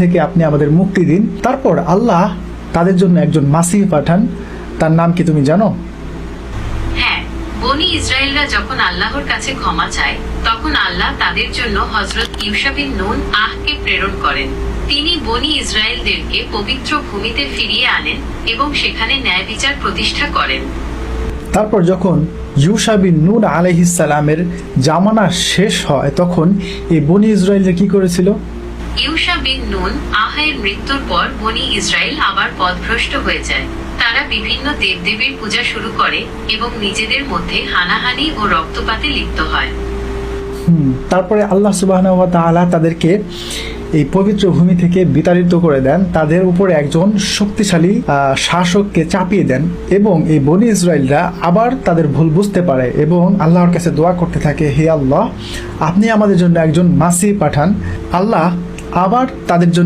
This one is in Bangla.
থেকে আপনি আমাদের মুক্তি দিন। তারপর আল্লাহ তাদের জন্য একজন মাসিহ পাঠান, তার নাম কি তুমি জানো? হ্যাঁ, বনি ইসরায়েলরা যখন আল্লাহর কাছে ক্ষমা চায় তখন আল্লাহ তাদের জন্য হযরত ইউশা বিন নুন কে প্রেরণ করেন। তিনি বনি ইসরায়েলদেরকে পবিত্র ভূমিতে ফিরিয়ে আনেন এবং সেখানে ন্যায় বিচার প্রতিষ্ঠা করেন। তারপর যখন ইউশা বিন নুন আলাইহিস সালামের জামানা শেষ হয় তখন এই বনি ইসরায়েলরা কি করেছিল? ইউশা বিন নুন এর মৃত্যুর পর বনি ইসরায়েল আবার পথভ্রষ্ট হয়ে যায়। তারা বিভিন্ন দেবদেবীর পূজা শুরু করে এবং নিজেদের মধ্যে হানাহানি ও রক্তপাতে লিপ্ত হয়। তারপরে আল্লাহ সুবহানাহু ওয়া তাআলা তাদেরকে এই পবিত্র ভূমি থেকে বিতাড়িত করে দেন, তাদের উপরে একজন শক্তিশালী শাসককে চাপিয়ে দেন এবং এই বনি ইসরায়েলরা আবার তাদের ভুল বুঝতে পারে এবং আল্লাহর কাছে দোয়া করতে থাকে, হে আল্লাহ, আপনি আমাদের জন্য একজন মাসিহ পাঠান। আল্লাহ আবার তাদের জন্য